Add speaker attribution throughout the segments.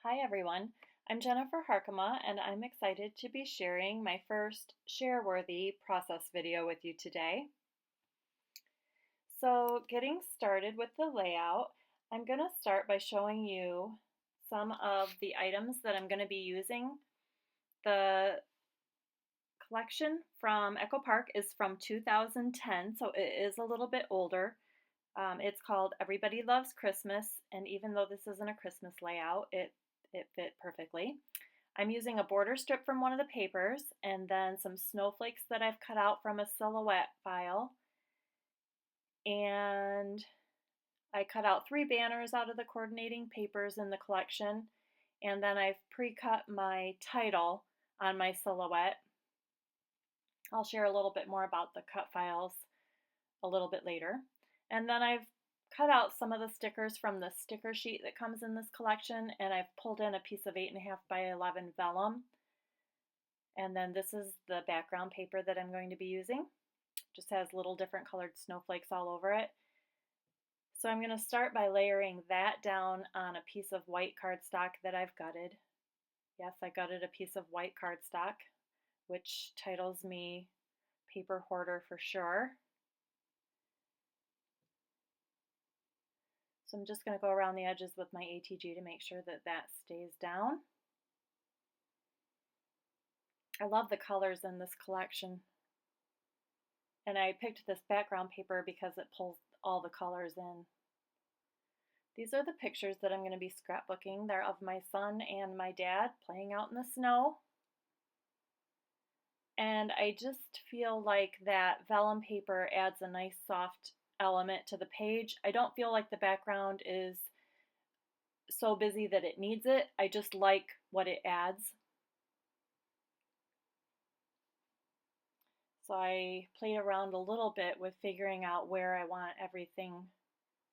Speaker 1: Hi everyone, I'm Jennifer Harkema and I'm excited to be sharing my first share-worthy process video with you today. So getting started with the layout, I'm going to start by showing you some of the items that I'm going to be using. The collection from Echo Park is from 2010, so it is a little bit older. It's called Everybody Loves Christmas, and even though this isn't a Christmas layout, it fit perfectly. I'm using a border strip from one of the papers and then some snowflakes that I've cut out from a silhouette file. And I cut out 3 banners out of the coordinating papers in the collection. And then I've pre-cut my title on my silhouette. I'll share a little bit more about the cut files a little bit later. And then I've cut out some of the stickers from the sticker sheet that comes in this collection, and I've pulled in a piece of 8.5 by 11 vellum. And then this is the background paper that I'm going to be using. Just has little different colored snowflakes all over it. So I'm going to start by layering that down on a piece of white cardstock that I've gutted. Yes, I gutted a piece of white cardstock, which titles me paper hoarder for sure. So I'm just going to go around the edges with my ATG to make sure that that stays down. I love the colors in this collection. And I picked this background paper because it pulls all the colors in. These are the pictures that I'm going to be scrapbooking. They're of my son and my dad playing out in the snow. And I just feel like that vellum paper adds a nice soft element to the page. I don't feel like the background is so busy that it needs it. I just like what it adds. So I played around a little bit with figuring out where I want everything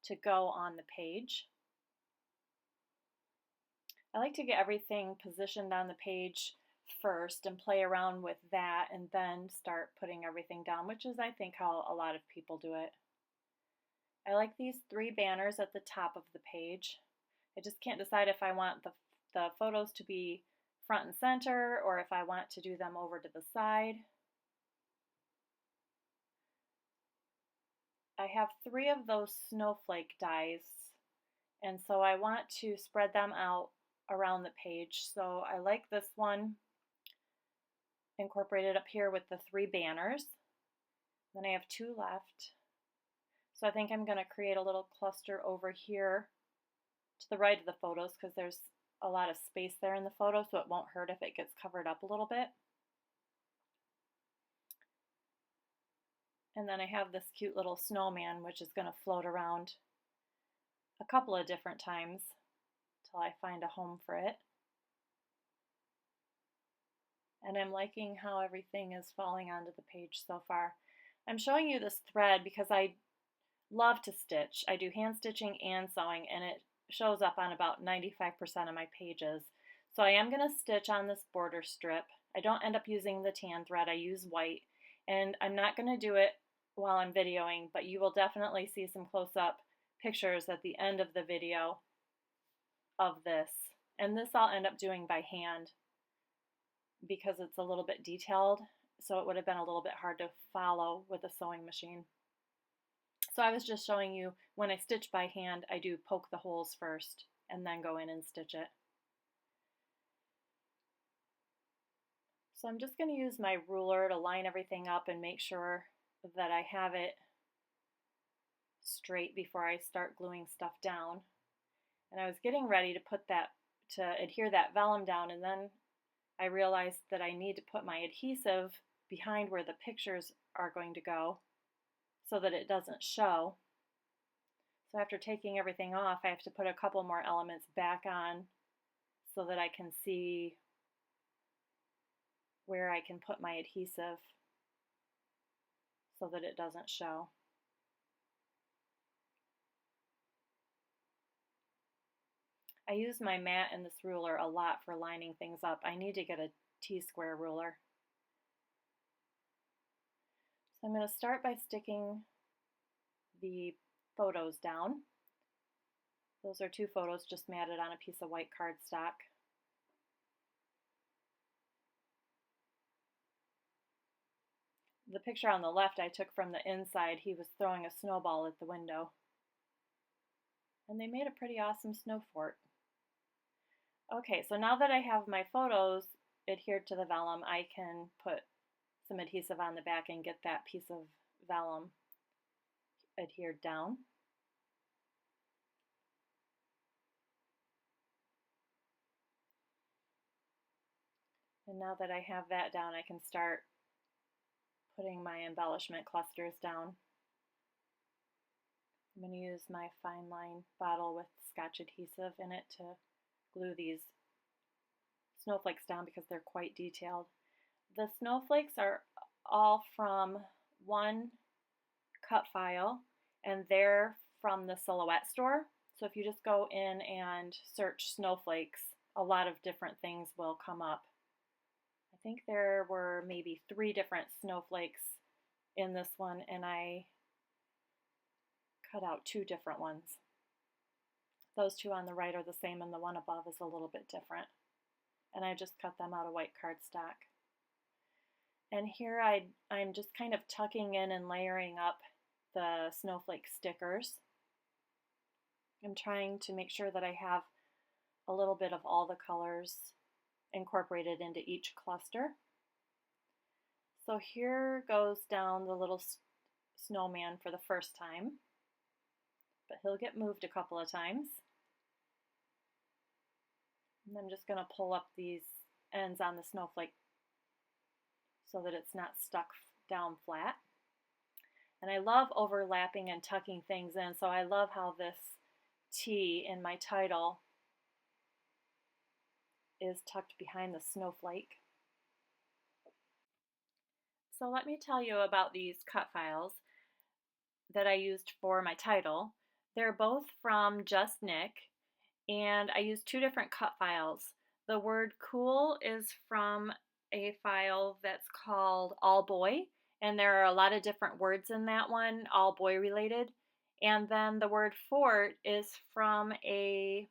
Speaker 1: to go on the page. I like to get everything positioned on the page first and play around with that and then start putting everything down, which is I think how a lot of people do it. I like these 3 banners at the top of the page. I just can't decide if I want the photos to be front and center or if I want to do them over to the side. I have 3 of those snowflake dies, and so I want to spread them out around the page. So I like this one incorporated up here with the 3 banners. Then I have 2 left. So I think I'm going to create a little cluster over here to the right of the photos because there's a lot of space there in the photo, so it won't hurt if it gets covered up a little bit. And then I have this cute little snowman, which is going to float around a couple of different times till I find a home for it. And I'm liking how everything is falling onto the page so far. I'm showing you this thread because I love to stitch. I do hand stitching and sewing, and it shows up on about 95% of my pages. So I am going to stitch on this border strip. I don't end up using the tan thread, I use white. And I'm not going to do it while I'm videoing, but you will definitely see some close-up pictures at the end of the video of this. And this I'll end up doing by hand because it's a little bit detailed, so it would have been a little bit hard to follow with a sewing machine. So I was just showing you when I stitch by hand, I do poke the holes first and then go in and stitch it. So I'm just going to use my ruler to line everything up and make sure that I have it straight before I start gluing stuff down. And I was getting ready to adhere that vellum down, and then I realized that I need to put my adhesive behind where the pictures are going to go so that it doesn't show. So after taking everything off, I have to put a couple more elements back on so that I can see where I can put my adhesive so that it doesn't show. I use my mat and this ruler a lot for lining things up. I need to get a T-square ruler. So I'm going to start by sticking the photos down. Those are 2 photos just matted on a piece of white cardstock. The picture on the left I took from the inside. He was throwing a snowball at the window. And they made a pretty awesome snow fort. Okay, so now that I have my photos adhered to the vellum, I can put some adhesive on the back and get that piece of vellum adhered down. And now that I have that down, I can start putting my embellishment clusters down. I'm going to use my fine line bottle with Scotch adhesive in it to glue these snowflakes down because they're quite detailed. The snowflakes are all from one cut file, and they're from the Silhouette store. So if you just go in and search snowflakes, a lot of different things will come up. I think there were maybe 3 different snowflakes in this one, and I cut out 2 different ones. Those 2 on the right are the same, and the one above is a little bit different. And I just cut them out of white cardstock. And here I'm just kind of tucking in and layering up the snowflake stickers. I'm trying to make sure that I have a little bit of all the colors incorporated into each cluster. So here goes down the little snowman for the first time, but he'll get moved a couple of times. And I'm just going to pull up these ends on the snowflake so that it's not stuck down flat. And I love overlapping and tucking things in, so I love how this T in my title is tucked behind the snowflake. So let me tell you about these cut files that I used for my title. They're both from JustNick, and I used 2 different cut files. The word cool is from a file that's called All Boy, and there are a lot of different words in that one, all boy related. And then the word fort is from a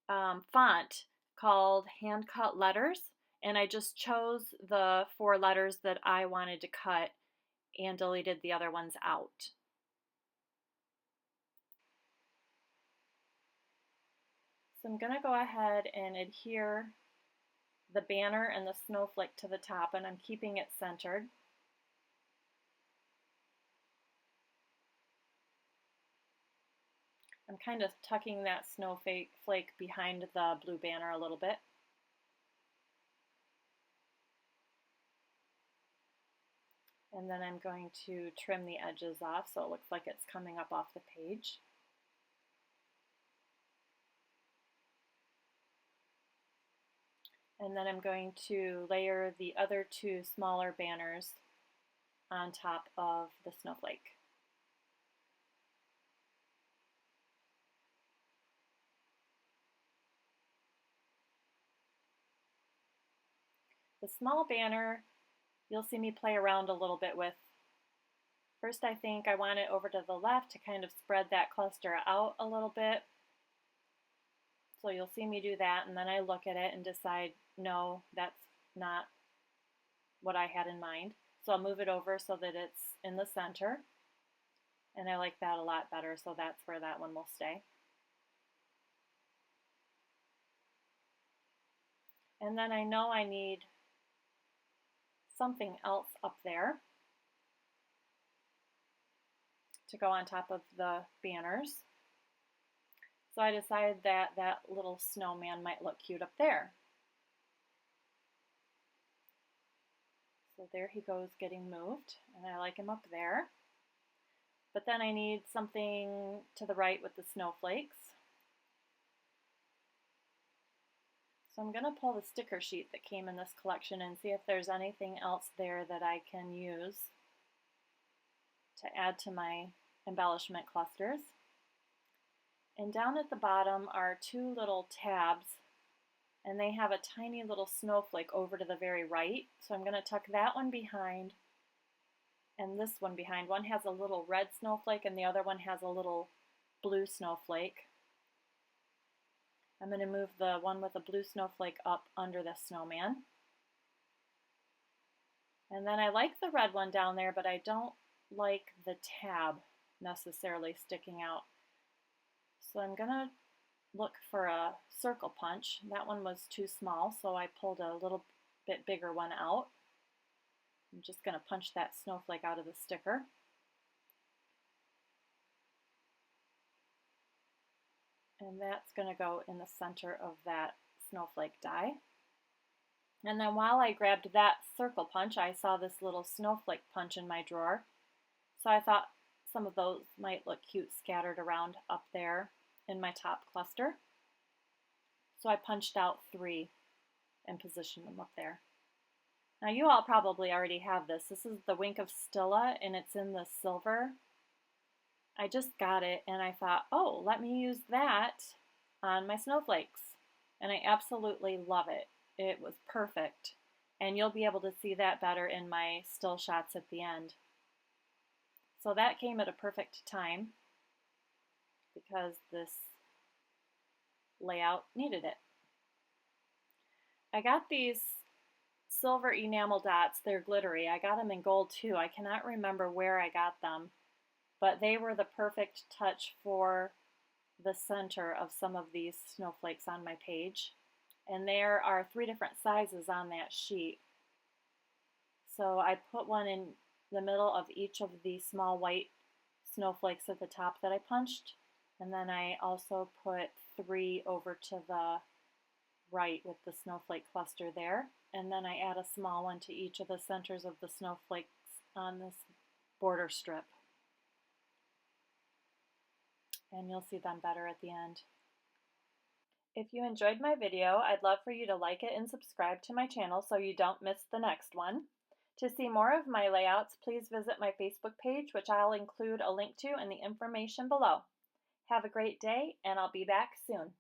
Speaker 1: font called Handcut letters, and I just chose the 4 letters that I wanted to cut and deleted the other ones out. So I'm going to go ahead and adhere the banner and the snowflake to the top, and I'm keeping it centered. I'm kind of tucking that snowflake behind the blue banner a little bit. And then I'm going to trim the edges off so it looks like it's coming up off the page. And then I'm going to layer the other 2 smaller banners on top of the snowflake. The small banner, you'll see me play around a little bit with. First, I think I want it over to the left to kind of spread that cluster out a little bit. So you'll see me do that, and then I look at it and decide, no, that's not what I had in mind. So I'll move it over so that it's in the center, and I like that a lot better, so that's where that one will stay. And then I know I need something else up there to go on top of the banners. So I decided that that little snowman might look cute up there. So there he goes getting moved, and I like him up there. But then I need something to the right with the snowflakes. So I'm going to pull the sticker sheet that came in this collection and see if there's anything else there that I can use to add to my embellishment clusters. And down at the bottom are 2 little tabs, and they have a tiny little snowflake over to the very right. So I'm going to tuck that one behind and this one behind. One has a little red snowflake and the other one has a little blue snowflake. I'm going to move the one with the blue snowflake up under the snowman. And then I like the red one down there, but I don't like the tab necessarily sticking out. So I'm going to look for a circle punch. That one was too small, so I pulled a little bit bigger one out. I'm just going to punch that snowflake out of the sticker. And that's going to go in the center of that snowflake die. And then while I grabbed that circle punch, I saw this little snowflake punch in my drawer. So I thought some of those might look cute scattered around up there in my top cluster. So I punched out 3 and positioned them up there. Now you all probably already have this. This is the Wink of Stilla and it's in the silver. I just got it and I thought, oh, let me use that on my snowflakes. And I absolutely love it. It was perfect. And you'll be able to see that better in my still shots at the end. So that came at a perfect time because this layout needed it. I got these silver enamel dots. They're glittery. I got them in gold too. I cannot remember where I got them, but they were the perfect touch for the center of some of these snowflakes on my page. And there are 3 different sizes on that sheet. So I put one in the middle of each of the small white snowflakes at the top that I punched. And then I also put 3 over to the right with the snowflake cluster there. And then I add a small one to each of the centers of the snowflakes on this border strip. And you'll see them better at the end. If you enjoyed my video, I'd love for you to like it and subscribe to my channel so you don't miss the next one. To see more of my layouts, please visit my Facebook page, which I'll include a link to in the information below. Have a great day, and I'll be back soon.